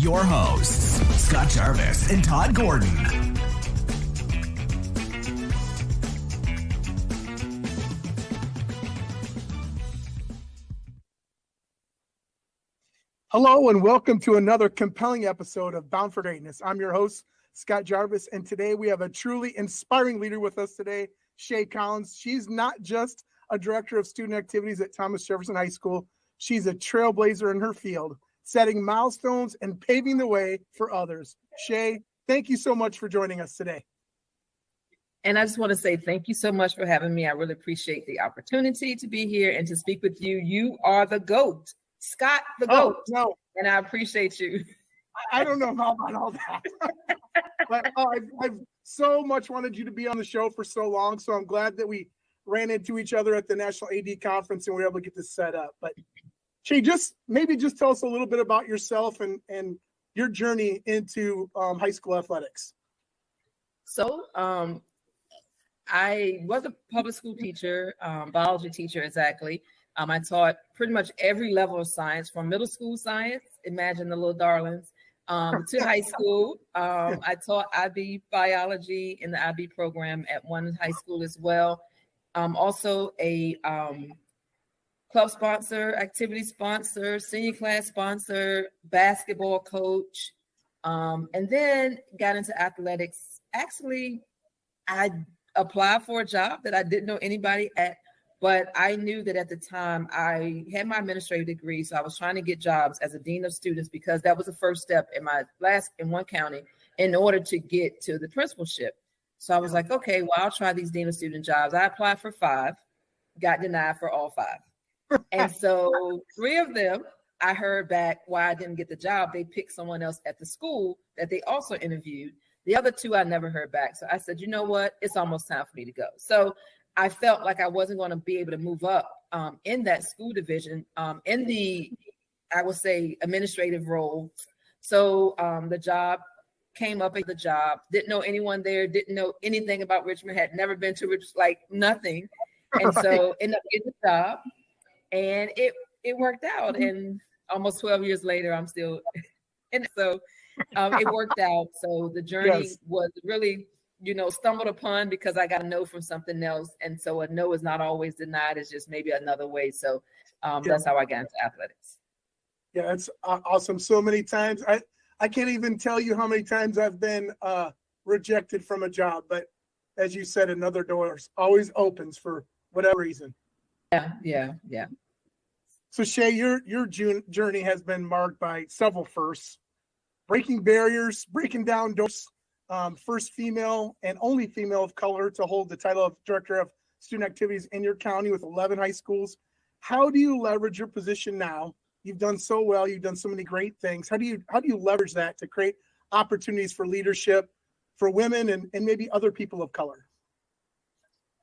your hosts, Scott Jarvis and Todd Gordon. Hello and welcome to another compelling episode of Bound for Greatness. I'm your host, Scott Jarvis, and today we have a truly inspiring leader with us today, Shea Collins. She's not just a director of student activities at Thomas Jefferson High School. She's a trailblazer in her field, setting milestones and paving the way for others. Shea, thank you so much for joining us today. And I just want to say thank you so much for having me. I really appreciate the opportunity to be here and to speak with you. You are the GOAT. Scott, the GOAT. No. And I appreciate you. I don't know about all that. But I've so much wanted you to be on the show for so long. So I'm glad that we ran into each other at the National AD Conference and we were able to get this set up. But Shea, just tell us a little bit about yourself and your journey into high school athletics. So I was a public school teacher, biology teacher exactly. I taught pretty much every level of science, from middle school science, imagine the little darlings, to high school. I taught IB biology in the IB program at one high school as well. Also a club sponsor, activity sponsor, senior class sponsor, basketball coach, and then got into athletics. Actually, I applied for a job that I didn't know anybody at. But I knew that at the time I had my administrative degree, so I was trying to get jobs as a dean of students because that was the first step in one county in order to get to the principalship. So I was like, okay, well, I'll try these dean of student jobs. I applied for 5, got denied for all 5. And so 3 of them, I heard back why I didn't get the job. They picked someone else at the school that they also interviewed. The other 2, I never heard back. So I said, you know what? It's almost time for me to go. So I felt like I wasn't going to be able to move up in that school division in the, I would say, administrative role. So the job came up at the job, didn't know anyone there, didn't know anything about Richmond, had never been to Richmond, like nothing. And so ended up getting the job and it worked out. And almost 12 years later, I'm still, and so it worked out. So the journey was really, stumbled upon because I got a no from something else. And so a no is not always denied. It's just maybe another way. So that's how I got into athletics. Yeah, it's awesome. So many times. I can't even tell you how many times I've been rejected from a job. But as you said, another door always opens for whatever reason. Yeah. So Shea, your journey has been marked by several firsts, breaking barriers, breaking down doors. First female and only female of color to hold the title of Director of Student Activities in your county with 11 high schools. How do you leverage your position now? You've done so well. You've done so many great things. How do you leverage that to create opportunities for leadership for women and maybe other people of color?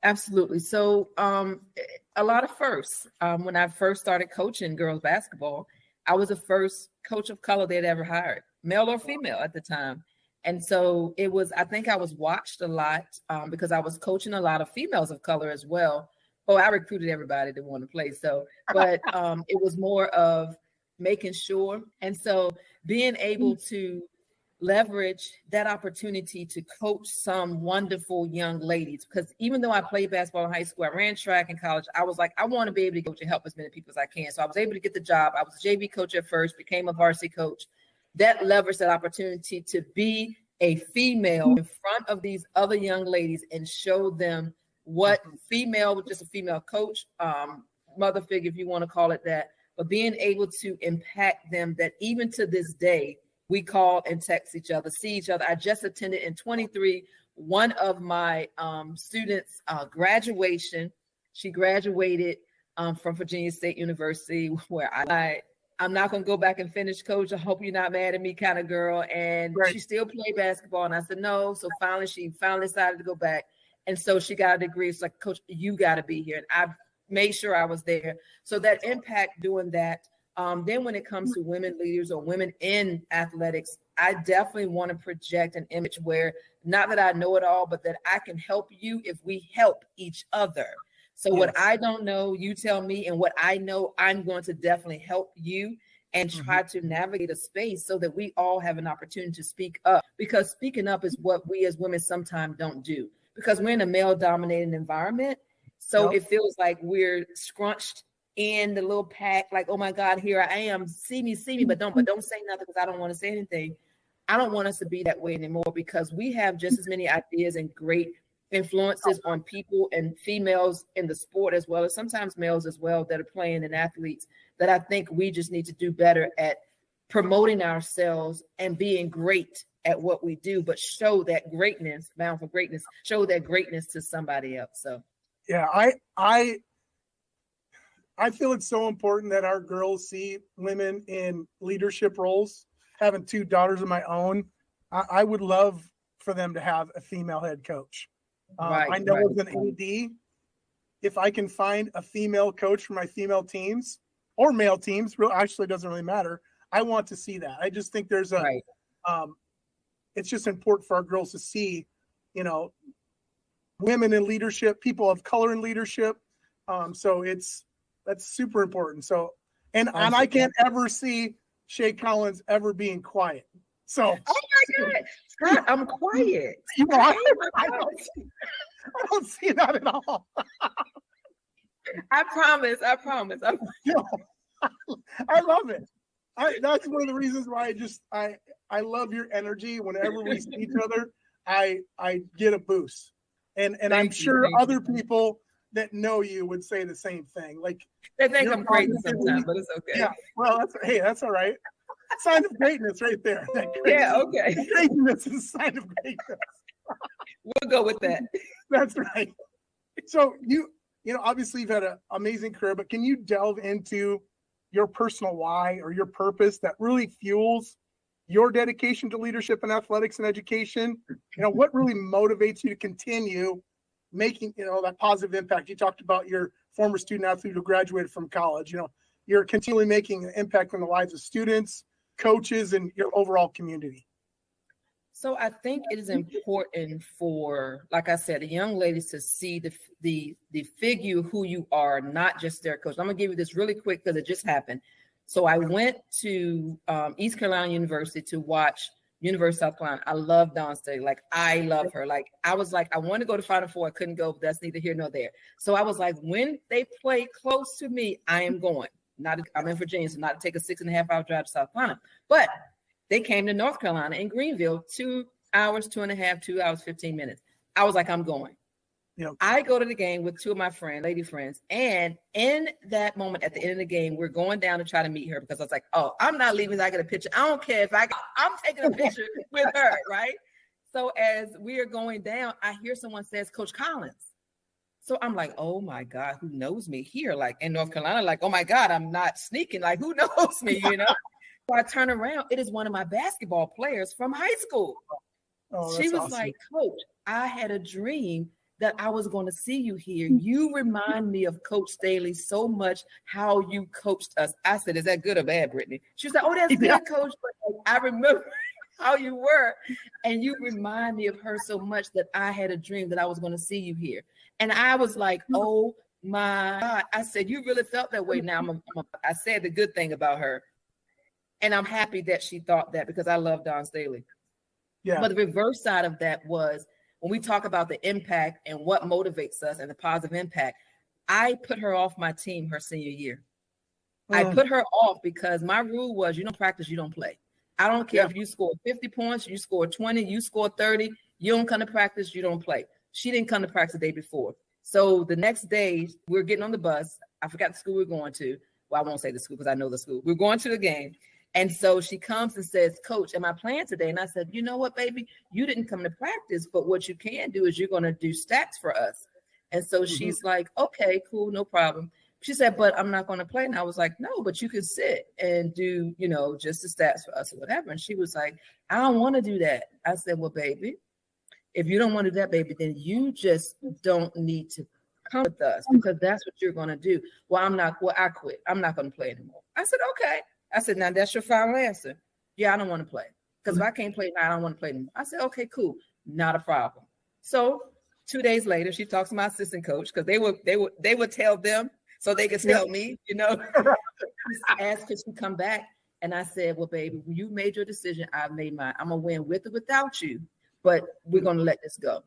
Absolutely. So a lot of firsts. When I first started coaching girls basketball, I was the first coach of color they'd ever hired, male or female at the time. And so I think I was watched a lot because I was coaching a lot of females of color as well. Oh, I recruited everybody that wanted to play. So, but it was more of making sure. And so being able to leverage that opportunity to coach some wonderful young ladies, because even though I played basketball in high school, I ran track in college, I was like, I want to be able to coach and help as many people as I can. So I was able to get the job. I was a JV coach at first, became a varsity coach. That leveraged that opportunity to be a female in front of these other young ladies and show them what female, just a female coach, mother figure, if you want to call it that, but being able to impact them that even to this day, we call and text each other, see each other. I just attended in 23, one of my students' graduation. She graduated from Virginia State University, where I'm not going to go back and finish, coach. I hope you're not mad at me kind of girl. And She still played basketball. And I said, no. So she finally decided to go back. And so she got a degree. It's like, coach, you got to be here. And I made sure I was there. So that impact doing that. Then when it comes to women leaders or women in athletics, I definitely want to project an image where not that I know it all, but that I can help you if we help each other. So what I don't know, you tell me, and what I know, I'm going to definitely help you. and try to navigate a space so that we all have an opportunity to speak up, because speaking up is what we as women sometimes don't do, because we're in a male dominated environment. So it feels like we're scrunched in the little pack, like, oh my God, here I am, see me, but don't say nothing, because I don't want to say anything. I don't want us to be that way anymore, because we have just as many ideas and great influences on people and females in the sport, as well as sometimes males as well, that are playing and athletes, that I think we just need to do better at promoting ourselves and being great at what we do, but show that greatness, bound for greatness, show that greatness to somebody else. So yeah, I feel it's so important that our girls see women in leadership roles. Having 2 daughters of my own, I would love for them to have a female head coach. I know as an AD, if I can find a female coach for my female teams or male teams, actually doesn't really matter. I want to see that. I just think there's it's just important for our girls to see, women in leadership, people of color in leadership. So that's super important. So, and I can't ever see Shea Collins ever being quiet. So, oh my God, Scott, I'm quiet. I don't see that at all. I promise. I love it. That's one of the reasons why I love your energy. Whenever we see each other, I get a boost, and I'm sure other people that know you would say the same thing. Like, they think I'm crazy sometimes, but it's okay. Yeah, well, that's all right. Sign of greatness right there. Yeah, okay. Greatness is a sign of greatness. We'll go with that. That's right. So obviously you've had an amazing career, but can you delve into your personal why or your purpose that really fuels your dedication to leadership and athletics and education? What really motivates you to continue making, that positive impact? You talked about your former student athlete who graduated from college. You're continually making an impact on the lives of students, coaches, and your overall community. So I think it is important for, like I said, the young ladies to see the figure who you are, not just their coach. I'm gonna give you this really quick because it just happened. So I went to East Carolina University to watch University of South Carolina. I love Dawn Staley. Like, I love her. Like, I was like, I want to go to Final Four. I couldn't go, but that's neither here nor there. So I was like, when they play close to me, I am going. I'm in Virginia, so not to take a 6.5-hour drive to South Carolina. But they came to North Carolina in Greenville, 2 hours, 2 hours, 15 minutes. I was like, I'm going. I go to the game with 2 of my lady friends. And in that moment, at the end of the game, we're going down to try to meet her, because I was like, oh, I'm not leaving. I get a picture. I don't care I'm taking a picture with her, right? So as we are going down, I hear someone says, Coach Collins. So I'm like, oh my God, who knows me here? Like in North Carolina, like, oh my God, I'm not sneaking. Like, who knows me, So I turn around. It is one of my basketball players from high school. Oh, she was awesome. like, Coach, I had a dream that I was going to see you here. You remind me of Coach Staley so much, how you coached us. I said, is that good or bad, Brittany? She was like, oh, that's good, Coach. But I remember how you were. And you remind me of her so much that I had a dream that I was going to see you here. And I was like, oh my God. I said, you really felt that way. Now I said the good thing about her. And I'm happy that she thought that, because I love Dawn Staley. Yeah. But the reverse side of that was, when we talk about the impact and what motivates us and the positive impact, I put her off my team her senior year. I put her off because my rule was, you don't practice, you don't play. I don't care if you score 50 points, you score 20, you score 30, you don't come to practice, you don't play. She didn't come to practice the day before. So the next day, we're getting on the bus. I forgot the school we're going to. Well, I won't say the school because I know the school. We're going to the game. And so she comes and says, Coach, am I playing today? And I said, you know what, baby? You didn't come to practice, but what you can do is you're going to do stats for us. And so she's like, okay, cool, no problem. She said, but I'm not going to play. And I was like, no, but you can sit and do, just the stats for us or whatever. And she was like, I don't want to do that. I said, well, baby, if you don't want to do that, baby, then you just don't need to come with us, because that's what you're going to do. Well, I quit. I'm not going to play anymore. I said, okay. I said, now that's your final answer. Yeah, I don't want to play. Because if I can't play now, I don't want to play anymore. I said, okay, cool. Not a problem. So 2 days later, she talks to my assistant coach, because they would tell them so they could tell me, ask, could she come back? And I said, well, baby, you made your decision. I've made mine. I'm going to win with or without you, but we're going to let this go.